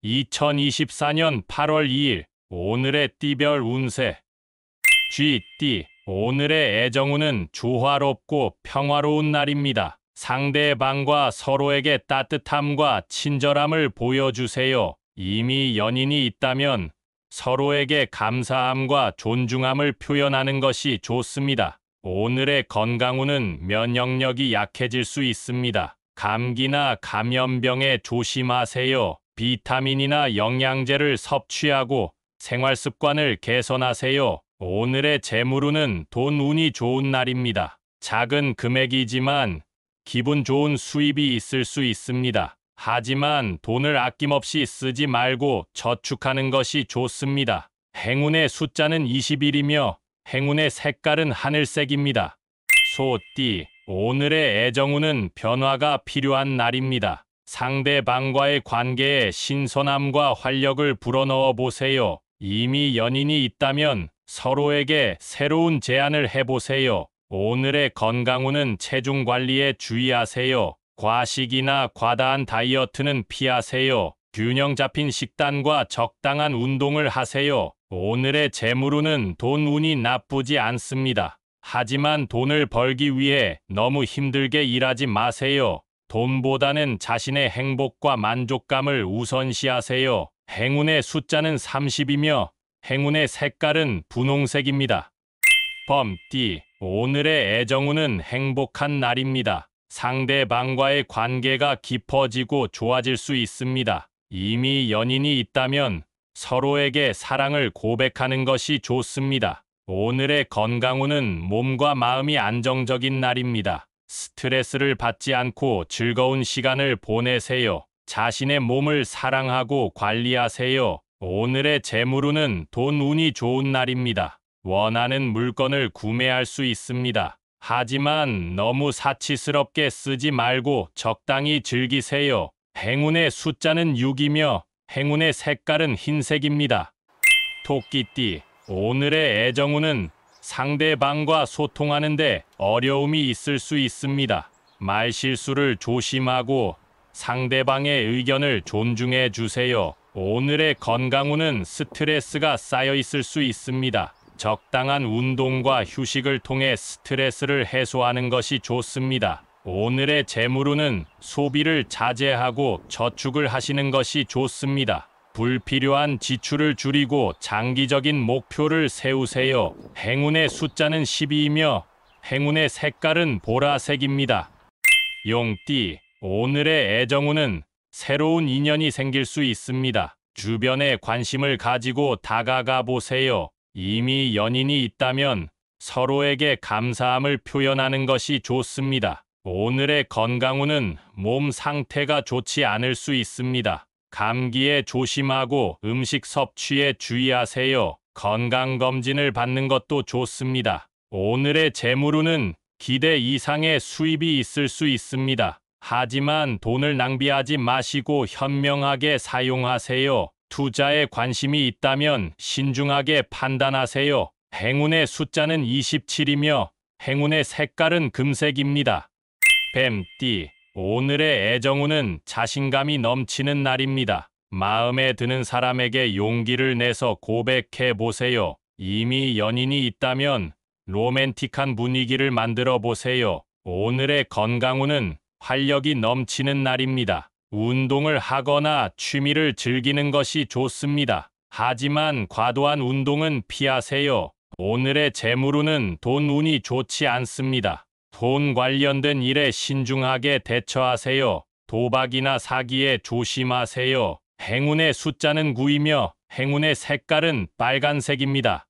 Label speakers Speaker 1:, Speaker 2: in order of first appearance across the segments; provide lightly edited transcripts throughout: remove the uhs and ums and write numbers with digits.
Speaker 1: 2024년 8월 2일 오늘의 띠별 운세. 쥐띠. 오늘의 애정운은 조화롭고 평화로운 날입니다. 상대방과 서로에게 따뜻함과 친절함을 보여주세요. 이미 연인이 있다면 서로에게 감사함과 존중함을 표현하는 것이 좋습니다. 오늘의 건강운은 면역력이 약해질 수 있습니다. 감기나 감염병에 조심하세요. 비타민이나 영양제를 섭취하고 생활 습관을 개선하세요. 오늘의 재물운은 돈 운이 좋은 날입니다. 작은 금액이지만 기분 좋은 수입이 있을 수 있습니다. 하지만 돈을 아낌없이 쓰지 말고 저축하는 것이 좋습니다. 행운의 숫자는 21이며 행운의 색깔은 하늘색입니다. 소띠. 오늘의 애정운은 변화가 필요한 날입니다. 상대방과의 관계에 신선함과 활력을 불어넣어 보세요. 이미 연인이 있다면 서로에게 새로운 제안을 해보세요. 오늘의 건강운은 체중 관리에 주의하세요. 과식이나 과다한 다이어트는 피하세요. 균형 잡힌 식단과 적당한 운동을 하세요. 오늘의 재물운은 돈 운이 나쁘지 않습니다. 하지만 돈을 벌기 위해 너무 힘들게 일하지 마세요. 돈보다는 자신의 행복과 만족감을 우선시하세요. 행운의 숫자는 30이며 행운의 색깔은 분홍색입니다. 범띠. 오늘의 애정운은 행복한 날입니다. 상대방과의 관계가 깊어지고 좋아질 수 있습니다. 이미 연인이 있다면 서로에게 사랑을 고백하는 것이 좋습니다. 오늘의 건강운은 몸과 마음이 안정적인 날입니다. 스트레스를 받지 않고 즐거운 시간을 보내세요. 자신의 몸을 사랑하고 관리하세요. 오늘의 재물운은 돈 운이 좋은 날입니다. 원하는 물건을 구매할 수 있습니다. 하지만 너무 사치스럽게 쓰지 말고 적당히 즐기세요. 행운의 숫자는 6이며 행운의 색깔은 흰색입니다. 토끼띠. 오늘의 애정운은 상대방과 소통하는데 어려움이 있을 수 있습니다. 말실수를 조심하고 상대방의 의견을 존중해 주세요. 오늘의 건강운은 스트레스가 쌓여 있을 수 있습니다. 적당한 운동과 휴식을 통해 스트레스를 해소하는 것이 좋습니다. 오늘의 재물운은 소비를 자제하고 저축을 하시는 것이 좋습니다. 불필요한 지출을 줄이고 장기적인 목표를 세우세요. 행운의 숫자는 12이며 행운의 색깔은 보라색입니다. 용띠. 오늘의 애정운은 새로운 인연이 생길 수 있습니다. 주변에 관심을 가지고 다가가 보세요. 이미 연인이 있다면 서로에게 감사함을 표현하는 것이 좋습니다. 오늘의 건강운은 몸 상태가 좋지 않을 수 있습니다. 감기에 조심하고 음식 섭취에 주의하세요. 건강검진을 받는 것도 좋습니다. 오늘의 재물운은 기대 이상의 수입이 있을 수 있습니다. 하지만 돈을 낭비하지 마시고 현명하게 사용하세요. 투자에 관심이 있다면 신중하게 판단하세요. 행운의 숫자는 27이며 행운의 색깔은 금색입니다. 뱀띠. 오늘의 애정운은 자신감이 넘치는 날입니다. 마음에 드는 사람에게 용기를 내서 고백해 보세요. 이미 연인이 있다면 로맨틱한 분위기를 만들어 보세요. 오늘의 건강운은 활력이 넘치는 날입니다. 운동을 하거나 취미를 즐기는 것이 좋습니다. 하지만 과도한 운동은 피하세요. 오늘의 재물운은 돈 운이 좋지 않습니다. 돈 관련된 일에 신중하게 대처하세요. 도박이나 사기에 조심하세요. 행운의 숫자는 9이며 행운의 색깔은 빨간색입니다.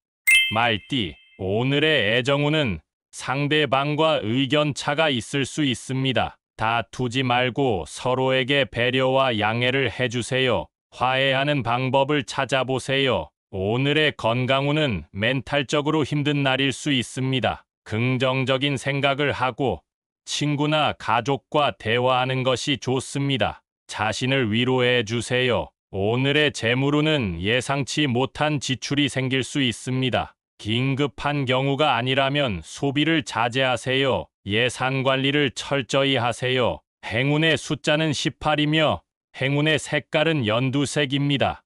Speaker 1: 말띠. 오늘의 애정운은 상대방과 의견 차가 있을 수 있습니다. 다투지 말고 서로에게 배려와 양해를 해주세요. 화해하는 방법을 찾아보세요. 오늘의 건강운은 멘탈적으로 힘든 날일 수 있습니다. 긍정적인 생각을 하고 친구나 가족과 대화하는 것이 좋습니다. 자신을 위로해 주세요. 오늘의 재물운은 예상치 못한 지출이 생길 수 있습니다. 긴급한 경우가 아니라면 소비를 자제하세요. 예산 관리를 철저히 하세요. 행운의 숫자는 18이며 행운의 색깔은 연두색입니다.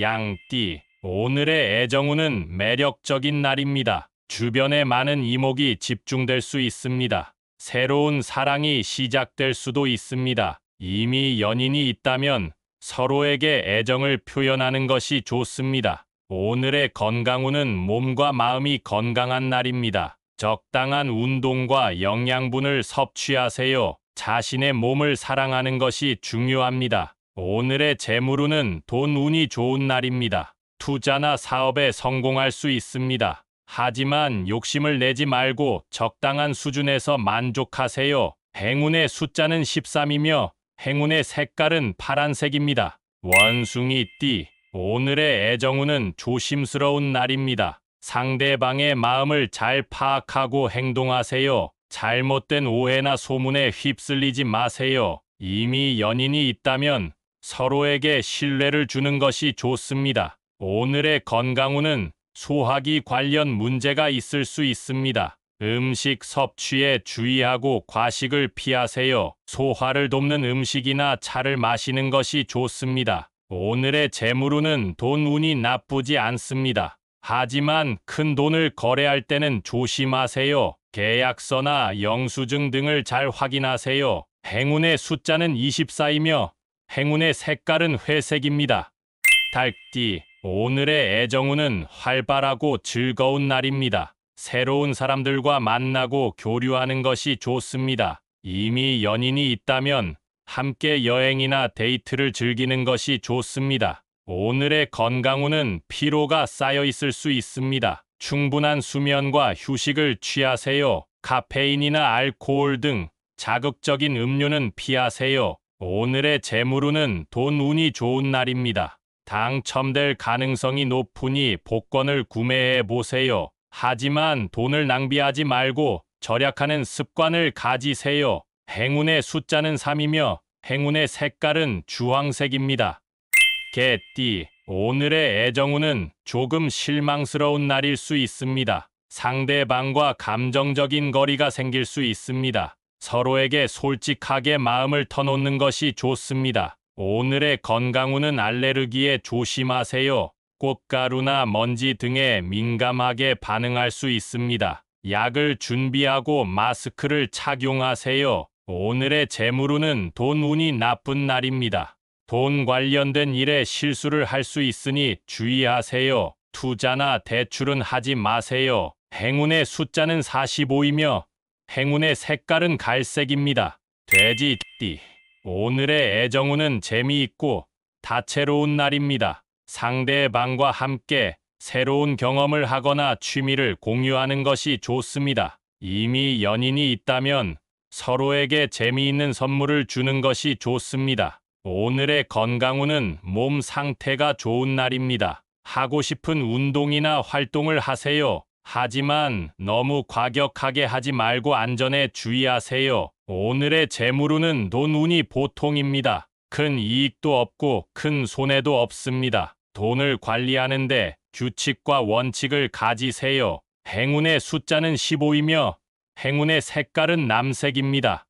Speaker 1: 양띠, 오늘의 애정운은 매력적인 날입니다. 주변에 많은 이목이 집중될 수 있습니다. 새로운 사랑이 시작될 수도 있습니다. 이미 연인이 있다면 서로에게 애정을 표현하는 것이 좋습니다. 오늘의 건강운은 몸과 마음이 건강한 날입니다. 적당한 운동과 영양분을 섭취하세요. 자신의 몸을 사랑하는 것이 중요합니다. 오늘의 재물운은 돈운이 좋은 날입니다. 투자나 사업에 성공할 수 있습니다. 하지만 욕심을 내지 말고 적당한 수준에서 만족하세요. 행운의 숫자는 13이며 행운의 색깔은 파란색입니다. 원숭이띠, 오늘의 애정운은 조심스러운 날입니다. 상대방의 마음을 잘 파악하고 행동하세요. 잘못된 오해나 소문에 휩쓸리지 마세요. 이미 연인이 있다면 서로에게 신뢰를 주는 것이 좋습니다. 오늘의 건강운은 소화기 관련 문제가 있을 수 있습니다. 음식 섭취에 주의하고 과식을 피하세요. 소화를 돕는 음식이나 차를 마시는 것이 좋습니다. 오늘의 재물운은 돈운이 나쁘지 않습니다. 하지만 큰 돈을 거래할 때는 조심하세요. 계약서나 영수증 등을 잘 확인하세요. 행운의 숫자는 24이며 행운의 색깔은 회색입니다. 닭띠, 오늘의 애정운은 활발하고 즐거운 날입니다. 새로운 사람들과 만나고 교류하는 것이 좋습니다. 이미 연인이 있다면 함께 여행이나 데이트를 즐기는 것이 좋습니다. 오늘의 건강운은 피로가 쌓여 있을 수 있습니다. 충분한 수면과 휴식을 취하세요. 카페인이나 알코올 등 자극적인 음료는 피하세요. 오늘의 재물운은 돈운이 좋은 날입니다. 당첨될 가능성이 높으니 복권을 구매해 보세요. 하지만 돈을 낭비하지 말고 절약하는 습관을 가지세요. 행운의 숫자는 3이며 행운의 색깔은 주황색입니다. 개띠, 오늘의 애정운은 조금 실망스러운 날일 수 있습니다. 상대방과 감정적인 거리가 생길 수 있습니다. 서로에게 솔직하게 마음을 터놓는 것이 좋습니다. 오늘의 건강운은 알레르기에 조심하세요. 꽃가루나 먼지 등에 민감하게 반응할 수 있습니다. 약을 준비하고 마스크를 착용하세요. 오늘의 재물운은 돈운이 나쁜 날입니다. 돈 관련된 일에 실수를 할 수 있으니 주의하세요. 투자나 대출은 하지 마세요. 행운의 숫자는 45이며 행운의 색깔은 갈색입니다. 돼지띠, 오늘의 애정운은 재미있고 다채로운 날입니다. 상대방과 함께 새로운 경험을 하거나 취미를 공유하는 것이 좋습니다. 이미 연인이 있다면 서로에게 재미있는 선물을 주는 것이 좋습니다. 오늘의 건강운은 몸 상태가 좋은 날입니다. 하고 싶은 운동이나 활동을 하세요. 하지만 너무 과격하게 하지 말고 안전에 주의하세요. 오늘의 재물운은 돈운이 보통입니다. 큰 이익도 없고 큰 손해도 없습니다. 돈을 관리하는데 규칙과 원칙을 가지세요. 행운의 숫자는 15이며 행운의 색깔은 남색입니다.